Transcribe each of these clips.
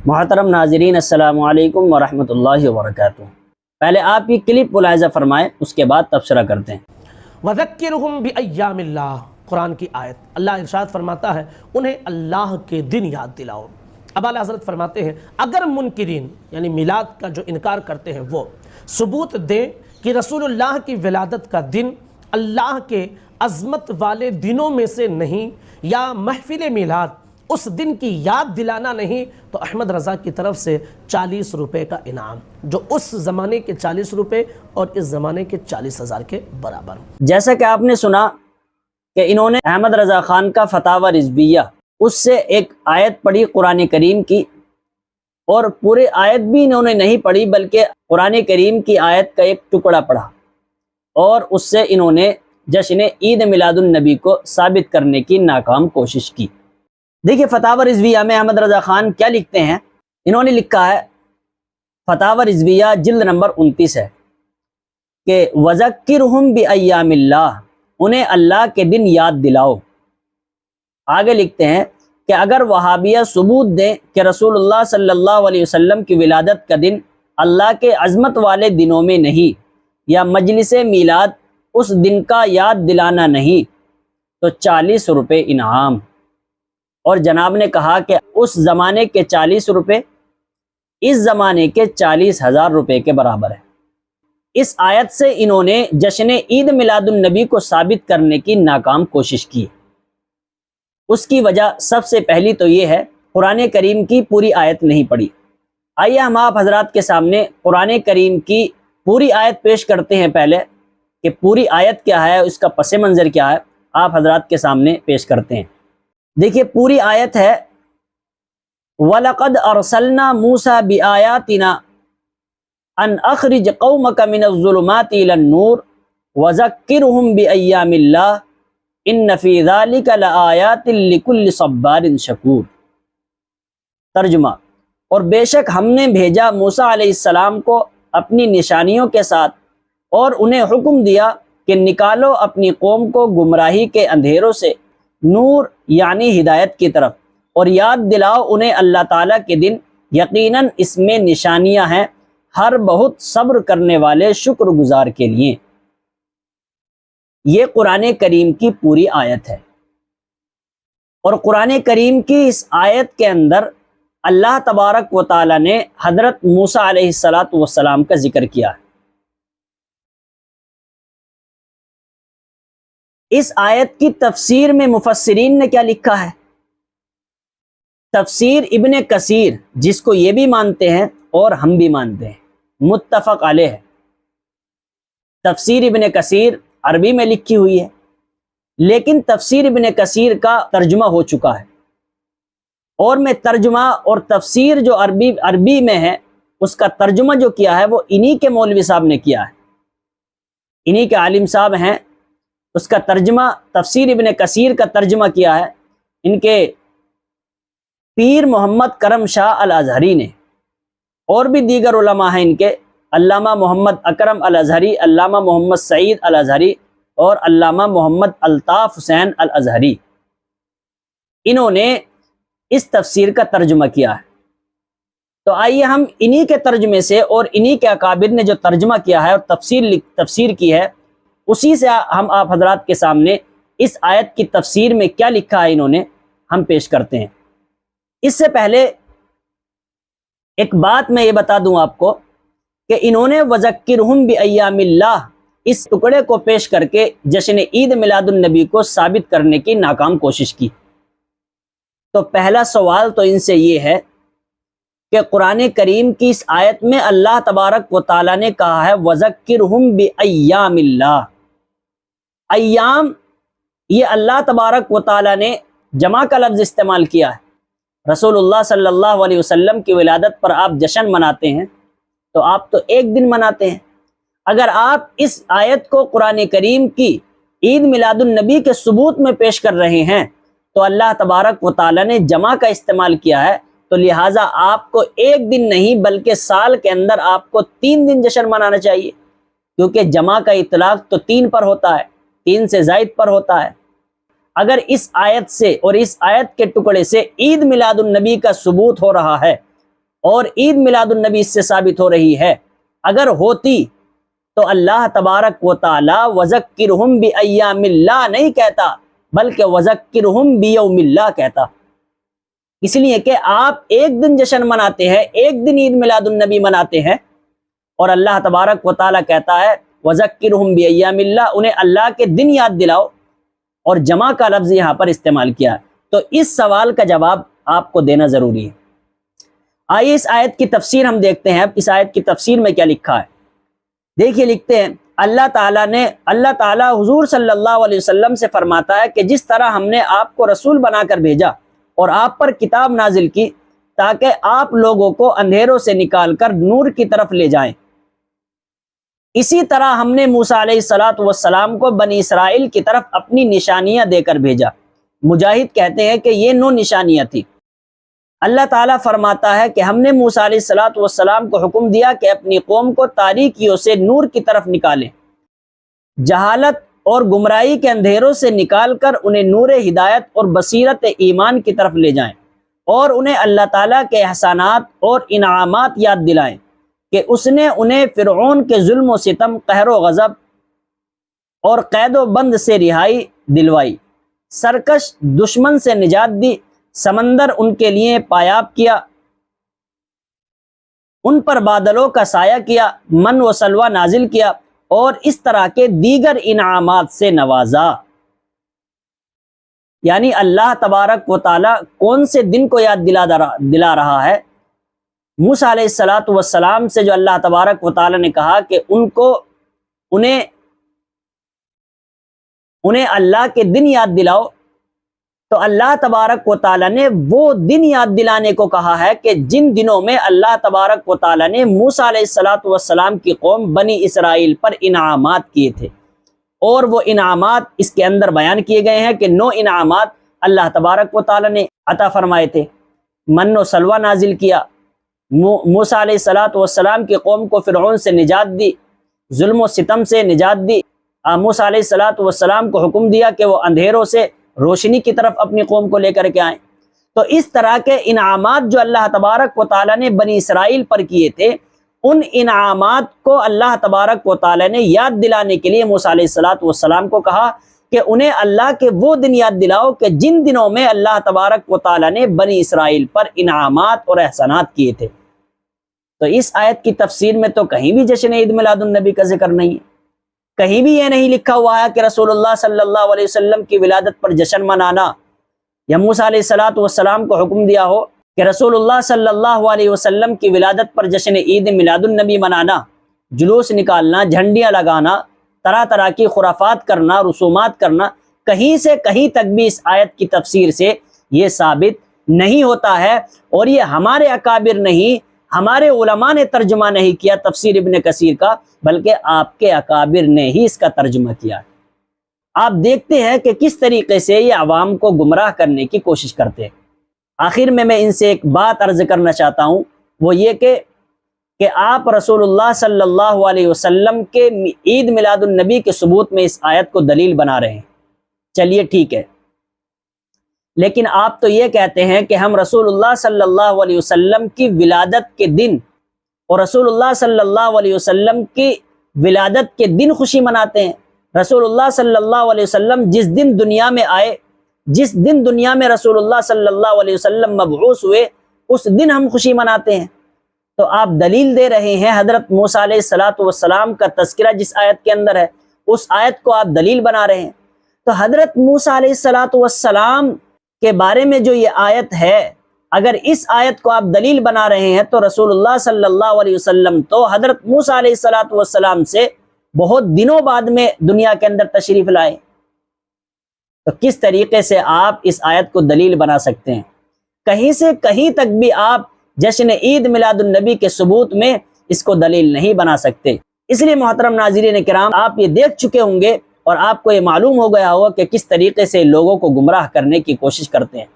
محترم ناظرین السلام علیکم ورحمۃ اللہ وبرکاتہ۔ پہلے آپ یہ کلپ ملاحظہ فرمائیں، اس کے بعد تبصرہ کرتے ہیں۔ وَذَكِّرْهُمْ بِأَيَّامِ اللَّهِ، قرآن کی آیت اللہ ارشاد فرماتا ہے انہیں اللہ کے دن یاد دلاؤ۔ اب اعلیٰ حضرت فرماتے ہیں اگر منکرین یعنی میلاد کا جو انکار کرتے ہیں وہ ثبوت دیں کہ رسول اللہ کی ولادت کا دن اللہ کے عظمت والے دنوں میں سے نہیں یا محفل میلاد اس دن کی یاد دلانا نہیں، تو احمد رضا کی طرف سے 40 روپے کا انعام، جو اس زمانے کے 40 روپے اور اس زمانے کے 40,000 کے برابر۔ جیسا کہ آپ نے سنا کہ انہوں نے احمد رضا خان کا فتاوی رضویہ اس سے ایک آیت پڑھی قرآن کریم کی، اور پورے آیت بھی انہوں نے نہیں پڑھی بلکہ قرآن کریم کی آیت کا ایک ٹکڑا پڑھا، اور اس سے انہوں نے جشن عید میلاد النبی کو ثابت کرنے کی ناکام کوشش کی۔ دیکھیے فتاوی رضویہ میں احمد رضا خان کیا لکھتے ہیں۔ انہوں نے لکھا ہے فتاوی رضویہ جلد نمبر 29 ہے کہ وَذَكِّرْهُمْ بِأَيَّامِ اللَّهِ، انہیں اللہ کے دن یاد دلاؤ۔ آگے لکھتے ہیں کہ اگر وہابیہ ثبوت دیں کہ رسول اللہ صلی اللہ علیہ وسلم کی ولادت کا دن اللہ کے عظمت والے دنوں میں نہیں یا مجلس میلاد اس دن کا یاد دلانا نہیں، تو 40 روپے انعام۔ اور جناب نے کہا کہ اس زمانے کے 40 روپے اس زمانے کے 40,000 روپے کے برابر ہے۔ اس آیت سے انہوں نے جشن عید میلاد النبی کو ثابت کرنے کی ناکام کوشش کی۔ اس کی وجہ سب سے پہلی تو یہ ہے قرآن کریم کی پوری آیت نہیں پڑھی۔ آئیے ہم آپ حضرات کے سامنے قرآن کریم کی پوری آیت پیش کرتے ہیں، پہلے کہ پوری آیت کیا ہے، اس کا پس منظر کیا ہے، آپ حضرات کے سامنے پیش کرتے ہیں۔ دیکھیے پوری آیت ہے وَلَقَدْ أَرْسَلْنَا مُوسَى بِآيَاتِنَا أَنْ أَخْرِجْ قَوْمَكَ مِنَ الظُّلُمَاتِ إِلَى النُّورِ وَذَكِّرْهُمْ بِأَيَّامِ اللَّهِ إِنَّ فِي ذَلِكَ لَآيَاتٍ لِكُلِّ صَبَّارٍ شَكُورٍ۔ ترجمہ: اور بے شک ہم نے بھیجا موسیٰ علیہ السلام کو اپنی نشانیوں کے ساتھ، اور انہیں حکم دیا کہ نکالو اپنی قوم کو گمراہی کے اندھیروں سے نور یعنی ہدایت کی طرف، اور یاد دلاؤ انہیں اللہ تعالیٰ کے دن، یقیناً اس میں نشانیاں ہیں ہر بہت صبر کرنے والے شکر گزار کے لیے۔ یہ قرآن کریم کی پوری آیت ہے، اور قرآن کریم کی اس آیت کے اندر اللہ تبارک و تعالیٰ نے حضرت موسیٰ علیہ السلام کا ذکر کیا ہے۔ اس آیت کی تفسیر میں مفسرین نے کیا لکھا ہے؟ تفسیر ابن کثیر، جس کو یہ بھی مانتے ہیں اور ہم بھی مانتے ہیں، متفق علیہ ہے۔ تفسیر ابن کثیر عربی میں لکھی ہوئی ہے، لیکن تفسیر ابن کثیر کا ترجمہ ہو چکا ہے، اور میں ترجمہ اور تفسیر جو عربی میں ہے اس کا ترجمہ جو کیا ہے وہ انہی کے مولوی صاحب نے کیا ہے، انہی کے عالم صاحب ہیں۔ اس کا ترجمہ تفسیر ابن کثیر کا ترجمہ کیا ہے ان کے پیر محمد کرم شاہ الازہری نے، اور بھی دیگر علماء ہیں ان کے، علامہ محمد اکرم الازہری، علامہ محمد سعید الازہری، اور علامہ محمد الطاف حسین الازہری۔ انہوں نے اس تفسیر کا ترجمہ کیا ہے۔ تو آئیے ہم انہی کے ترجمے سے اور انہی کے اکابر نے جو ترجمہ کیا ہے اور تفسیر کی ہے، اسی سے ہم آپ حضرات کے سامنے اس آیت کی تفسیر میں کیا لکھا ہے انہوں نے، ہم پیش کرتے ہیں۔ اس سے پہلے ایک بات میں یہ بتا دوں آپ کو کہ انہوں نے وَذَكِّرْهُمْ بِأَيَّامِ اللَّهِ اس ٹکڑے کو پیش کر کے جشن عید میلاد النبی کو ثابت کرنے کی ناکام کوشش کی۔ تو پہلا سوال تو ان سے یہ ہے کہ قرآن کریم کی اس آیت میں اللہ تبارک و تعالیٰ نے کہا ہے وَذَكِّرْهُمْ بِأَيَّامِ اللَّهِ، ایام یہ اللہ تبارک و تعالیٰ نے جمع کا لفظ استعمال کیا ہے۔ رسول اللہ صلی اللہ علیہ وسلم کی ولادت پر آپ جشن مناتے ہیں تو آپ تو ایک دن مناتے ہیں۔ اگر آپ اس آیت کو قرآن کریم کی عید میلاد النبی کے ثبوت میں پیش کر رہے ہیں تو اللہ تبارک و تعالیٰ نے جمع کا استعمال کیا ہے، تو لہٰذا آپ کو ایک دن نہیں بلکہ سال کے اندر آپ کو 3 دن جشن منانا چاہیے، کیونکہ جمع کا اطلاق تو 3 پر ہوتا ہے، 3 سے زائد پر ہوتا ہے۔ اگر اس آیت سے اور اس آیت کے ٹکڑے سے عید میلاد النبی کا ثبوت ہو رہا ہے اور عید میلاد النبی اس سے ثابت ہو رہی ہے۔ اگر ہوتی تو اللہ تبارک و تعالی وذکرہم بایام اللہ نہیں کہتا، بلکہ وذکرہم بیوم اللہ کہتا۔ اس لیے کہ آپ ایک دن جشن مناتے ہیں، ایک دن عید میلاد النبی مناتے ہیں، اور اللہ تبارک و تعالی کہتا ہے وذکرہم بایام اللہ، انہیں اللہ کے دن یاد دلاؤ، اور جمع کا لفظ یہاں پر استعمال کیا ہے۔ تو اس سوال کا جواب آپ کو دینا ضروری ہے۔ آئیے اس آیت کی تفسیر ہم دیکھتے ہیں۔ اب اس آیت کی تفسیر میں کیا لکھا ہے، دیکھیے لکھتے ہیں اللہ تعالیٰ حضور صلی اللہ علیہ وسلم سے فرماتا ہے کہ جس طرح ہم نے آپ کو رسول بنا کر بھیجا اور آپ پر کتاب نازل کی تاکہ آپ لوگوں کو اندھیروں سے نکال کر نور کی طرف لے جائیں، اسی طرح ہم نے موسیٰ علیہ السلام کو بنی اسرائیل کی طرف اپنی نشانیاں دے کر بھیجا۔ مجاہد کہتے ہیں کہ یہ 9 نشانیاں تھیں۔ اللہ تعالیٰ فرماتا ہے کہ ہم نے موسیٰ علیہ السلام کو حکم دیا کہ اپنی قوم کو تاریکیوں سے نور کی طرف نکالیں، جہالت اور گمراہی کے اندھیروں سے نکال کر انہیں نور ہدایت اور بصیرت ایمان کی طرف لے جائیں، اور انہیں اللہ تعالیٰ کے احسانات اور انعامات یاد دلائیں کہ اس نے انہیں فرعون کے ظلم و ستم، قہر و غضب اور قید و بند سے رہائی دلوائی، سرکش دشمن سے نجات دی، سمندر ان کے لیے پایاب کیا، ان پر بادلوں کا سایہ کیا، من و سلوہ نازل کیا، اور اس طرح کے دیگر انعامات سے نوازا۔ یعنی اللہ تبارک و تعالی کون سے دن کو یاد دلا رہا ہے؟ موسیٰ علیہ السلام سے جو اللہ تبارک و تعالی نے کہا کہ انہیں اللہ کے دن یاد دلاؤ، تو اللہ تبارک و تعالی نے وہ دن یاد دلانے کو کہا ہے کہ جن دنوں میں اللہ تبارک و تعالی نے موسیٰ علیہ السلام کی قوم بنی اسرائیل پر انعامات کیے تھے، اور وہ انعامات اس کے اندر بیان کیے گئے ہیں کہ 9 انعامات اللہ تبارک و تعالی نے عطا فرمائے تھے۔ من و سلوہ نازل کیا، موسیٰ علیہ السلام کی قوم کو فرعون سے نجات دی، ظلم و ستم سے نجات دی، موسیٰ علیہ السلام کو حکم دیا کہ وہ اندھیروں سے روشنی کی طرف اپنی قوم کو لے کر کے آئیں۔ تو اس طرح کے انعامات جو اللہ تبارک و تعالی نے بنی اسرائیل پر کیے تھے، ان انعامات کو اللہ تبارک و تعالی نے یاد دلانے کے لیے موسیٰ علیہ السلام کو کہا کہ انہیں اللہ کے وہ دن یاد دلاؤ کہ جن دنوں میں اللہ تبارک و تعالی نے بنی اسرائیل پر انعامات اور احسانات کیے تھے۔ تو اس آیت کی تفسیر میں تو کہیں بھی جشن عید میلاد النبی کا ذکر نہیں ہے، کہیں بھی یہ نہیں لکھا ہوا ہے کہ رسول اللہ صلی اللہ علیہ وسلم کی ولادت پر جشن منانا، یا موسیٰ علیہ السلام کو حکم دیا ہو کہ رسول اللہ صلی اللہ علیہ وسلم کی ولادت پر جشن عید میلاد النبی منانا، جلوس نکالنا، جھنڈیاں لگانا، طرح طرح کی خرافات کرنا، رسومات کرنا، کہیں سے کہیں تک بھی اس آیت کی تفسیر سے یہ ثابت نہیں ہوتا ہے۔ اور یہ ہمارے اکابر نہیں، ہمارے علماء نے ترجمہ نہیں کیا تفسیر ابن کثیر کا، بلکہ آپ کے اکابر نے ہی اس کا ترجمہ کیا۔ آپ دیکھتے ہیں کہ کس طریقے سے یہ عوام کو گمراہ کرنے کی کوشش کرتے ہیں۔ آخر میں ان سے ایک بات عرض کرنا چاہتا ہوں، وہ یہ کہ آپ رسول اللہ صلی اللہ علیہ وسلم کے عید میلاد النبی کے ثبوت میں اس آیت کو دلیل بنا رہے ہیں۔ چلیے ٹھیک ہے، لیکن آپ تو یہ کہتے ہیں کہ ہم رسول اللہ صلی اللہ علیہ وسلم کی ولادت کے دن اور رسول اللہ صلی اللہ علیہ وسلم کی ولادت کے دن خوشی مناتے ہیں۔ رسول اللہ صلی اللہ علیہ وسلم جس دن دنیا میں آئے، جس دن دنیا میں رسول اللہ صلی اللہ علیہ وسلم مبعوث ہوئے، اس دن ہم خوشی مناتے ہیں۔ تو آپ دلیل دے رہے ہیں حضرت موسیٰ علیہ السلام کا تذکرہ جس آیت کے اندر ہے، اس آیت کو آپ دلیل بنا رہے ہیں۔ تو حضرت موسیٰ علیہ السلام کے بارے میں جو یہ آیت ہے، اگر اس آیت کو آپ دلیل بنا رہے ہیں تو رسول اللہ صلی اللہ علیہ وسلم تو حضرت موسیٰ علیہ السلام سے بہت دنوں بعد میں دنیا کے اندر تشریف لائے، تو کس طریقے سے آپ اس آیت کو دلیل بنا سکتے ہیں؟ کہیں سے کہیں تک بھی آپ جشن عید میلاد النبی کے ثبوت میں اس کو دلیل نہیں بنا سکتے۔ اس لیے محترم ناظرین کرام، آپ یہ دیکھ چکے ہوں گے اور آپ کو یہ معلوم ہو گیا ہوگا کہ کس طریقے سے لوگوں کو گمراہ کرنے کی کوشش کرتے ہیں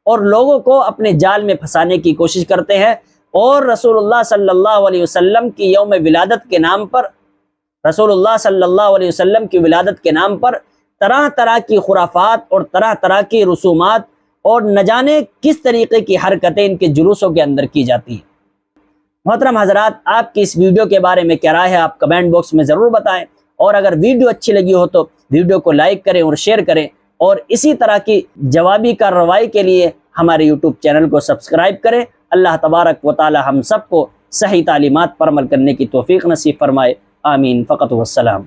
اور لوگوں کو اپنے جال میں پھنسانے کی کوشش کرتے ہیں، اور رسول اللہ صلی اللہ علیہ وسلم کی یوم ولادت کے نام پر، رسول اللہ صلی اللہ علیہ وسلم کی ولادت کے نام پر طرح طرح کی خرافات اور طرح طرح کی رسومات اور نہ جانے کس طریقے کی حرکتیں ان کے جلوسوں کے اندر کی جاتی ہیں۔ محترم حضرات، آپ کی اس ویڈیو کے بارے میں کیا رائے ہے آپ کمنٹ باکس میں ضرور بتائیں، اور اگر ویڈیو اچھی لگی ہو تو ویڈیو کو لائک کریں اور شیئر کریں، اور اسی طرح کی جوابی کارروائی کے لیے ہمارے یوٹیوب چینل کو سبسکرائب کریں۔ اللہ تبارک و تعالی ہم سب کو صحیح تعلیمات پر عمل کرنے کی توفیق نصیب فرمائے، آمین، فقط والسلام۔